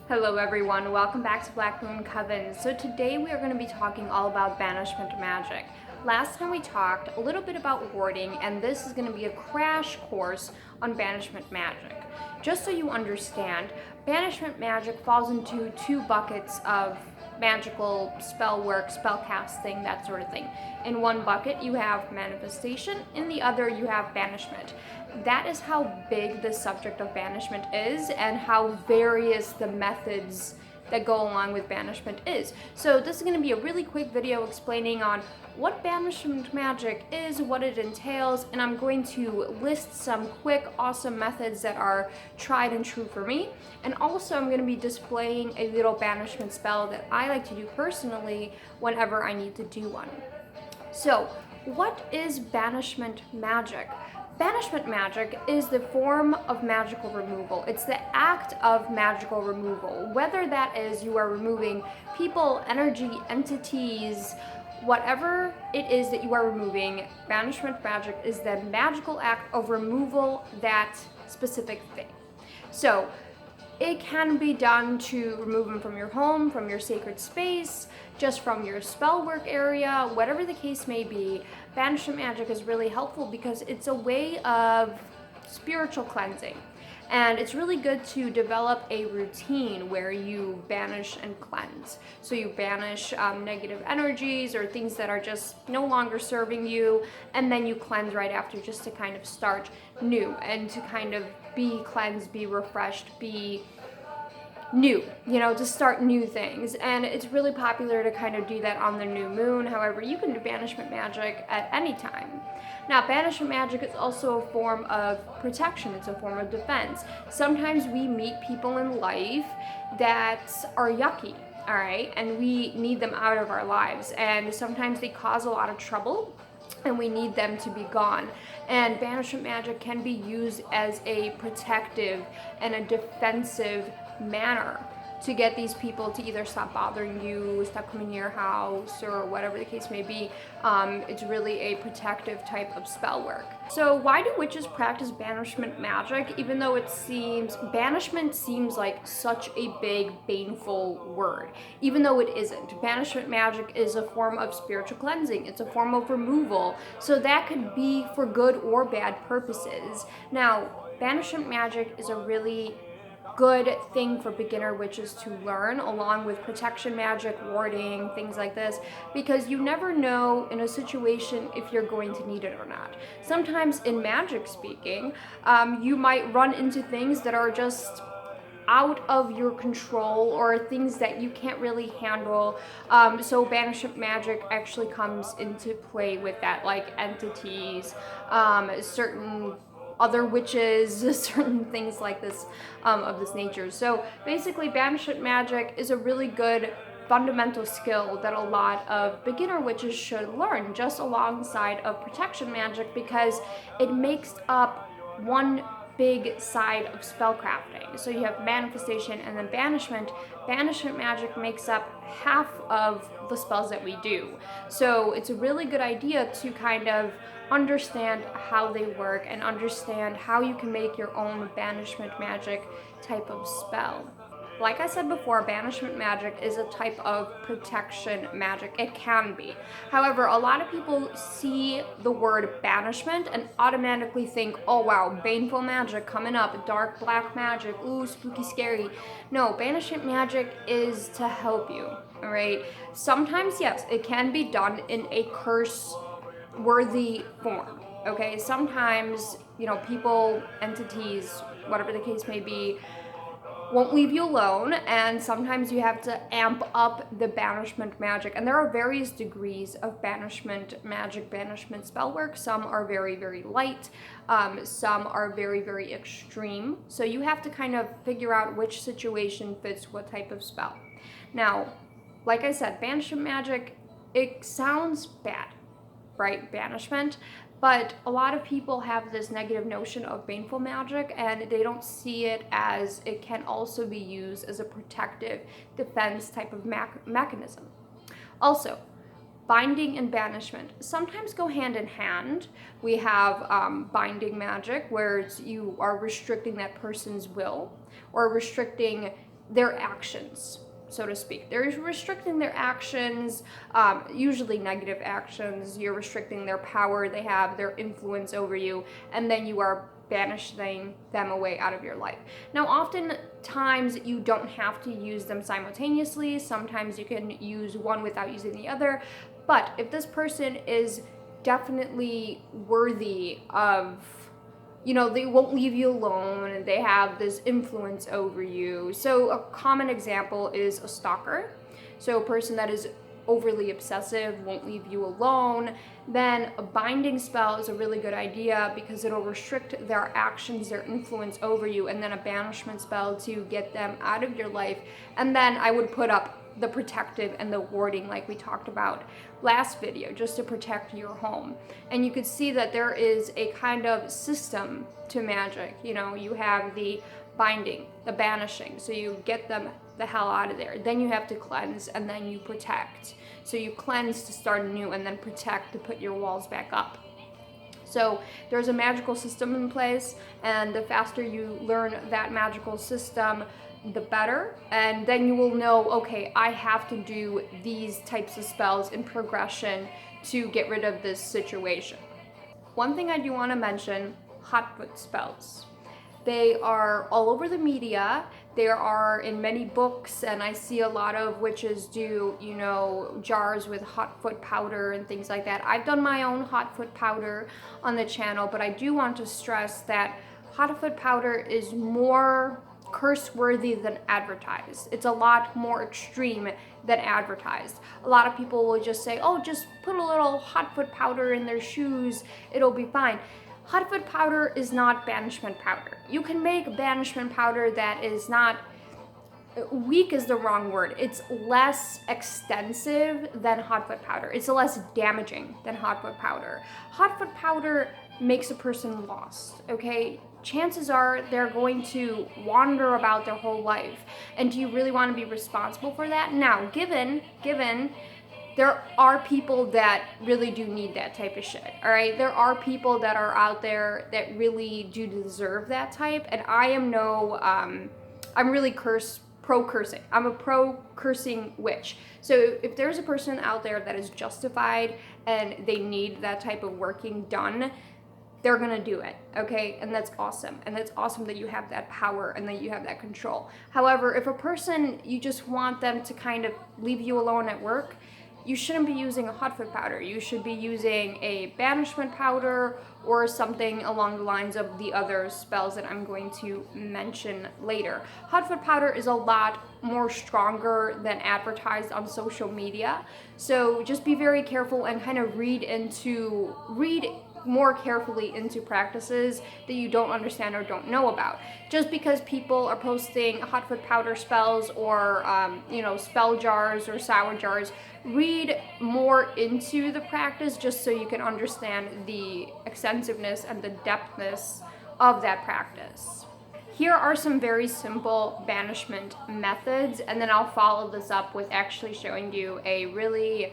Hello everyone, welcome back to Black Moon Coven. So today we are going to be talking all about Banishment Magic. Last time we talked a little bit about warding, and this is going to be a crash course on Banishment Magic. Just so you understand, Banishment Magic falls into two buckets of magical spell work, spell casting, that sort of thing. In one bucket you have manifestation, in the other you have banishment. That is how big the subject of banishment is and how various the methods that go along with banishment is. So this is going to be a really quick video explaining on what banishment magic is, what it entails, and I'm going to list some quick awesome methods that are tried and true for me. And also I'm going to be displaying a little banishment spell that I like to do personally whenever I need to do one. So what is banishment magic? Banishment magic is the form of magical removal. It's the act of magical removal. Whether that is you are removing people, energy, entities, whatever it is that you are removing, banishment magic is the magical act of removal that specific thing. So it can be done to remove them from your home, from your sacred space, just from your spell work area, whatever the case may be. Banishment magic is really helpful because it's a way of spiritual cleansing. And it's really good to develop a routine where you banish and cleanse. So you banish negative energies or things that are just no longer serving you, and then you cleanse right after just to kind of start new and to kind of be cleansed, be refreshed, be new, to start new things. And it's really popular to kind of do that on the new moon. However, you can do banishment magic at any time. Now, banishment magic is also a form of protection. It's a form of defense. Sometimes we meet people in life that are yucky, all right, and we need them out of our lives. And sometimes they cause a lot of trouble, and we need them to be gone. And banishment magic can be used as a protective and a defensive manner to get these people to either stop bothering you, stop coming to your house, or whatever the case may be. It's really a protective type of spell work. So why do witches practice banishment magic, even though banishment seems like such a big, baneful word, even though it isn't? Banishment magic is a form of spiritual cleansing. It's a form of removal. So that could be for good or bad purposes. Now, banishment magic is a really good thing for beginner witches to learn, along with protection magic, warding, things like this, because you never know in a situation if you're going to need it or not. Sometimes in magic speaking, you might run into things that are just out of your control or things that you can't really handle. So banishment magic actually comes into play with that, like entities, certain other witches, certain things like this, of this nature. So basically, banishment magic is a really good fundamental skill that a lot of beginner witches should learn, just alongside of protection magic, because it makes up one big side of spellcrafting. So you have manifestation and then banishment. Banishment magic makes up half of the spells that we do. So it's a really good idea to kind of understand how they work and understand how you can make your own banishment magic type of spell. Like I said before, banishment magic is a type of protection magic. It can be. However, a lot of people see the word banishment and automatically think, oh wow, baneful magic coming up, dark black magic, ooh, spooky, scary. No, banishment magic is to help you, all right? Sometimes, yes, it can be done in a curse-worthy form, okay? Sometimes, people, entities, whatever the case may be, won't leave you alone, and sometimes you have to amp up the banishment magic. And there are various degrees of banishment magic, banishment spell work. Some are very, very light. Some are very, very extreme. So you have to kind of figure out which situation fits what type of spell. Now, like I said, banishment magic, it sounds bad, right? Banishment. But a lot of people have this negative notion of baneful magic, and they don't see it as it can also be used as a protective defense type of mechanism. Also, binding and banishment sometimes go hand in hand. We have binding magic, where you are restricting that person's will or restricting their actions, so to speak. They're restricting their actions, usually negative actions. You're restricting their power, they have their influence over you, and then you are banishing them away out of your life. Now, oftentimes you don't have to use them simultaneously. Sometimes you can use one without using the other. But if this person is definitely worthy of, they won't leave you alone and they have this influence over you. So a common example is a stalker. So a person that is overly obsessive, won't leave you alone, then a binding spell is a really good idea because it'll restrict their actions, their influence over you, and then a banishment spell to get them out of your life. And then I would put up the protective and the warding like we talked about last video, just to protect your home. And you could see that there is a kind of system to magic. You have the binding, the banishing, so you get them the hell out of there. Then you have to cleanse, and then you protect. So you cleanse to start anew, and then protect to put your walls back up. So there's a magical system in place, and the faster you learn that magical system, the better. And then you will know, okay, I have to do these types of spells in progression to get rid of this situation. One thing I do want to mention, hotfoot spells. They are all over the media. They are in many books, and I see a lot of witches do, jars with hotfoot powder and things like that. I've done my own hotfoot powder on the channel, but I do want to stress that hotfoot powder is more curse-worthy than advertised. It's a lot more extreme than advertised. A lot of people will just say, oh, just put a little hotfoot powder in their shoes, it'll be fine. Hotfoot powder is not banishment powder. You can make banishment powder that is not, weak is the wrong word. It's less extensive than hotfoot powder. It's less damaging than hotfoot powder. Hotfoot powder makes a person lost, okay? Chances are they're going to wander about their whole life. And do you really want to be responsible for that? Now, given there are people that really do need that type of shit, all right? There are people that are out there that really do deserve that type, and I am I'm really pro-cursing. I'm a pro-cursing witch. So if there's a person out there that is justified and they need that type of working done, they're gonna do it, okay? And that's awesome. And that's awesome that you have that power and that you have that control. However, if a person, you just want them to kind of leave you alone at work, you shouldn't be using a hotfoot powder. You should be using a banishment powder or something along the lines of the other spells that I'm going to mention later. Hotfoot powder is a lot more stronger than advertised on social media. So just be very careful and kind of read more carefully into practices that you don't understand or don't know about. Just because people are posting hotfoot powder spells or spell jars or sour jars, read more into the practice just so you can understand the extensiveness and the depthness of that practice. Here are some very simple banishment methods, and then I'll follow this up with actually showing you a really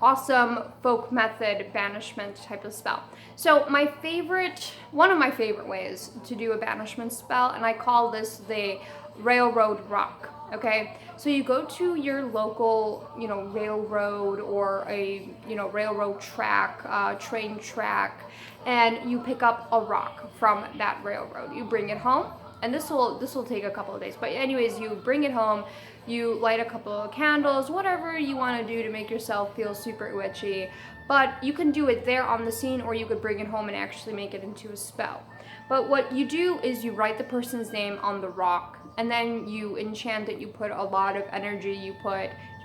awesome folk method banishment type of spell. So one of my favorite ways to do a banishment spell, and I call this the railroad rock, okay? So you go to your local, railroad or a, railroad track, train track, and you pick up a rock from that railroad. You bring it home, and this will take a couple of days, but anyways, you bring it home, you light a couple of candles, whatever you want to do to make yourself feel super witchy, but you can do it there on the scene, or you could bring it home and actually make it into a spell. But what you do is you write the person's name on the rock, and then you enchant it. You put a lot of energy, you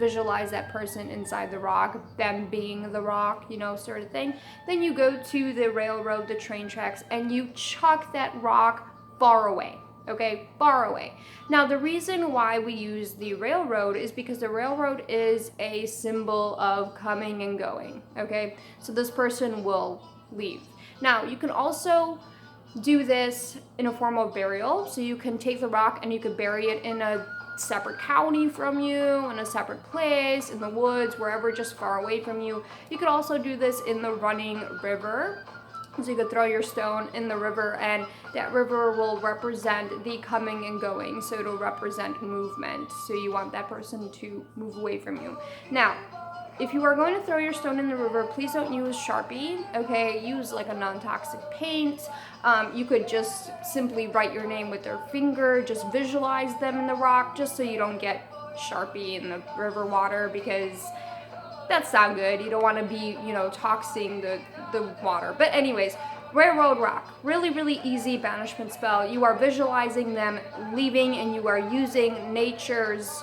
visualize that person inside the rock, them being the rock, sort of thing. Then you go to the railroad, the train tracks, and you chuck that rock far away, okay? Far away. Now, the reason why we use the railroad is because the railroad is a symbol of coming and going, okay? So this person will leave. Now, you can also do this in a form of burial. So you can take the rock and you could bury it in a separate county from you, in a separate place, in the woods, wherever, just far away from you. You could also do this in the running river. So you could throw your stone in the river, and that river will represent the coming and going. So it'll represent movement. So you want that person to move away from you. Now, if you are going to throw your stone in the river, please don't use Sharpie, okay? Use like a non-toxic paint. You could just simply write your name with your finger, just visualize them in the rock, just so you don't get Sharpie in the river water, because that's not good. You don't want to be, toxing the water. But anyways, Railroad Rock, really, really easy banishment spell. You are visualizing them leaving, and you are using nature's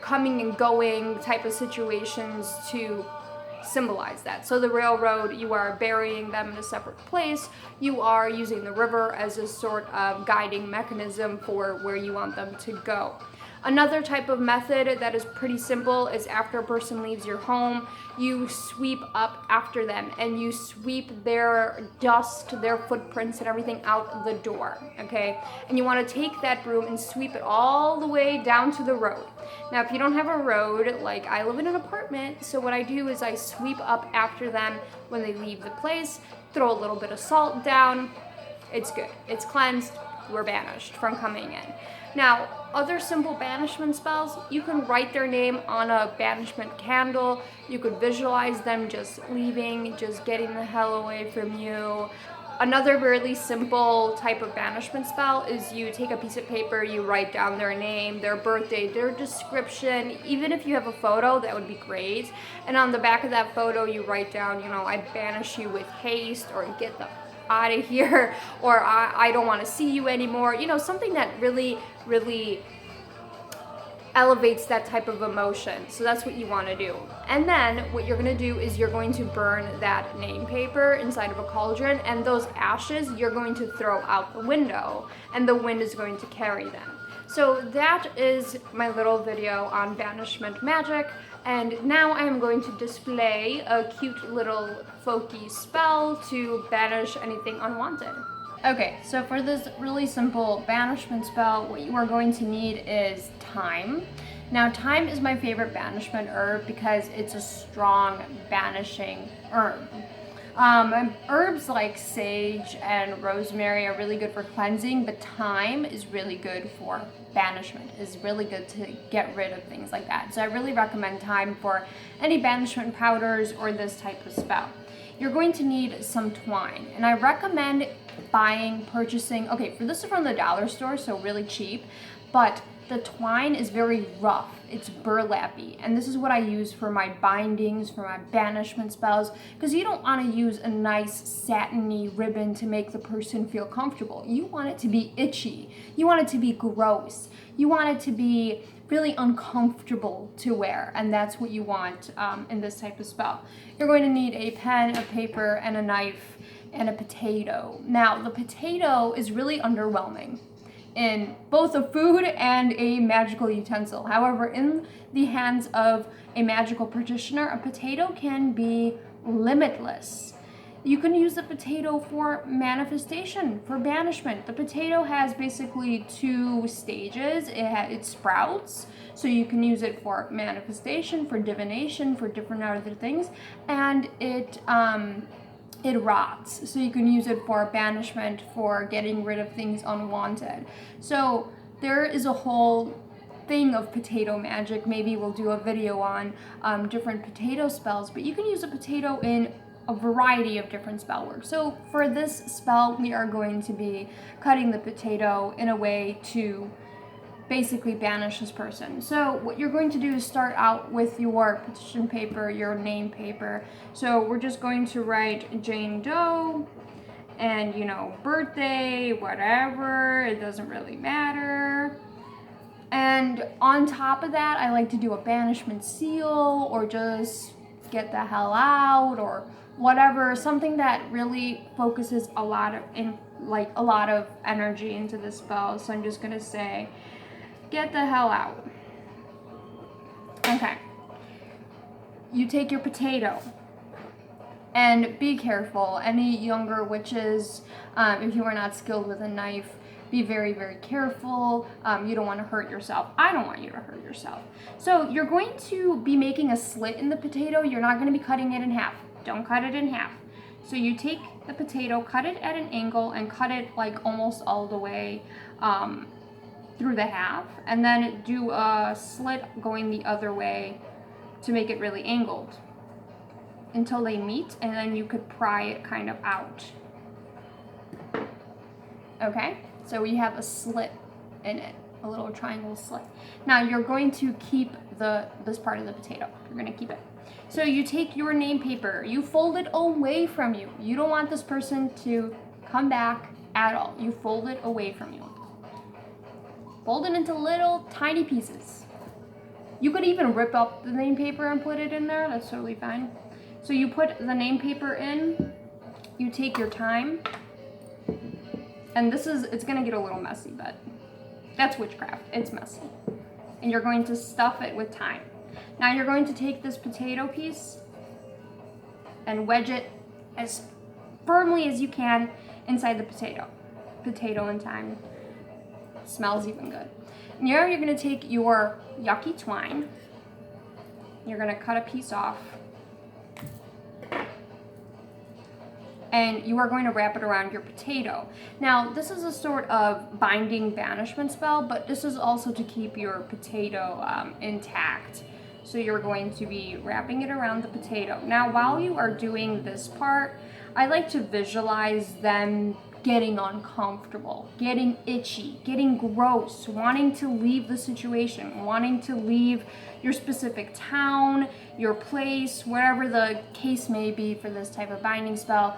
coming and going type of situations to symbolize that. So the railroad, you are burying them in a separate place. You are using the river as a sort of guiding mechanism for where you want them to go. Another type of method that is pretty simple is after a person leaves your home, you sweep up after them and you sweep their dust, their footprints and everything out the door, okay? And you want to take that broom and sweep it all the way down to the road. Now, if you don't have a road, like I live in an apartment, so what I do is I sweep up after them when they leave the place, throw a little bit of salt down. It's good. It's cleansed. We're banished from coming in. Now, other simple banishment spells, you can write their name on a banishment candle. You could visualize them just leaving, just getting the hell away from you. Another really simple type of banishment spell is you take a piece of paper, you write down their name, their birthday, their description. Even if you have a photo, that would be great. And on the back of that photo, you write down, I banish you with haste, or get the out of here, or I don't want to see you anymore. Something that really, really elevates that type of emotion. So that's what you want to do. And then what you're going to do is you're going to burn that name paper inside of a cauldron, and those ashes you're going to throw out the window, and the wind is going to carry them. So that is my little video on banishment magic. And now I am going to display a cute little folky spell to banish anything unwanted. Okay, so for this really simple banishment spell, what you are going to need is thyme. Now, thyme is my favorite banishment herb because it's a strong banishing herb. Herbs like sage and rosemary are really good for cleansing, but thyme is really good for banishment. Is really good to get rid of things like that. So I really recommend thyme for any banishment powders or this type of spell. You're going to need some twine, and I recommend purchasing, okay, for this is from the dollar store, so really cheap, but the twine is very rough. It's burlappy, and this is what I use for my bindings, for my banishment spells, because you don't want to use a nice satiny ribbon to make the person feel comfortable. You want it to be itchy. You want it to be gross. You want it to be really uncomfortable to wear, and that's what you want in this type of spell. You're going to need a pen, a paper, and a knife, and a potato. Now, the potato is really underwhelming in both a food and a magical utensil. However, in the hands of a magical practitioner, a potato can be limitless. You can use the potato for manifestation, for banishment. The potato has basically 2 stages. It sprouts, so you can use it for manifestation, for divination, for different other things, and it rots, so you can use it for banishment, for getting rid of things unwanted. So there is a whole thing of potato magic. Maybe we'll do a video on different potato spells, but you can use a potato in a variety of different spell work. So for this spell, we are going to be cutting the potato in a way to basically banish this person. So what you're going to do is start out with your petition paper, your name paper. So we're just going to write Jane Doe and, birthday, whatever, it doesn't really matter. And on top of that, I like to do a banishment seal, or just get the hell out, or whatever, something that really focuses a lot of energy into the spell. So I'm just gonna say, get the hell out. Okay. You take your potato, and be careful. Any younger witches, if you are not skilled with a knife, be very, very careful. You don't want to hurt yourself. I don't want you to hurt yourself. So you're going to be making a slit in the potato. You're not going to be cutting it in half. Don't cut it in half. So you take the potato, cut it at an angle, and cut it like almost all the way through the half, and then do a slit going the other way to make it really angled until they meet, and then you could pry it kind of out. Okay, so we have a slit in it, a little triangle slit. Now you're going to keep this part of the potato. You're going to keep it. So you take your name paper, you fold it away from you. You don't want this person to come back at all. You fold it away from you. Fold it into little tiny pieces. You could even rip up the name paper and put it in there. That's totally fine. So you put the name paper in, you take your time, and it's gonna get a little messy, but that's witchcraft, it's messy. And you're going to stuff it with thyme. Now you're going to take this potato piece and wedge it as firmly as you can inside the potato. Potato and thyme. Smells even good. Now you're gonna take your yucky twine, you're gonna cut a piece off, and you are going to wrap it around your potato. Now, this is a sort of binding banishment spell, but this is also to keep your potato intact. So you're going to be wrapping it around the potato. Now, while you are doing this part, I like to visualize them getting uncomfortable, getting itchy, getting gross, wanting to leave the situation, wanting to leave your specific town, your place, wherever the case may be for this type of binding spell,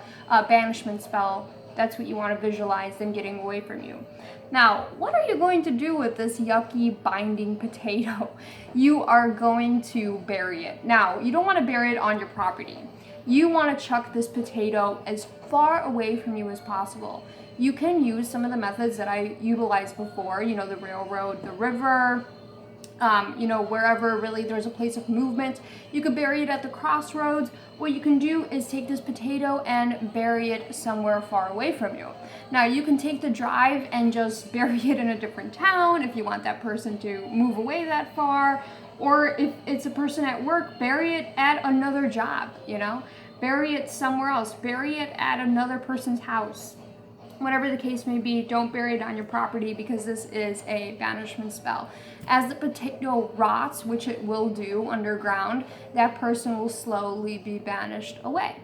banishment spell. That's what you want to visualize them getting away from you. Now, what are you going to do with this yucky binding potato? You are going to bury it. Now, you don't want to bury it on your property. You want to chuck this potato as far away from you as possible. You can use some of the methods that I utilized before, you know, the railroad, the river, you know, wherever really there's a place of movement. You could bury it at the crossroads. What you can do is take this potato and bury it somewhere far away from you. Now, you can take the drive and just bury it in a different town if you want that person to move away that far. Or if it's a person at work, bury it at another job, you know? Bury it somewhere else. Bury it at another person's house. Whatever the case may be, don't bury it on your property because this is a banishment spell. As the potato rots, which it will do underground, that person will slowly be banished away.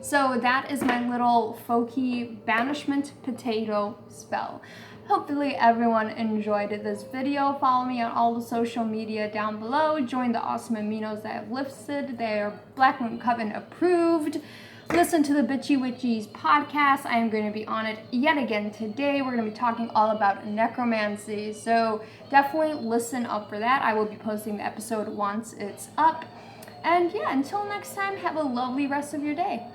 So that is my little folky banishment potato spell. Hopefully everyone enjoyed this video. Follow me on all the social media down below. Join the awesome aminos that I've listed. They are Black Moon Coven approved. Listen to the Bitchy Witchies podcast. I am going to be on it yet again today. We're going to be talking all about necromancy. So definitely listen up for that. I will be posting the episode once it's up. And yeah, until next time, have a lovely rest of your day.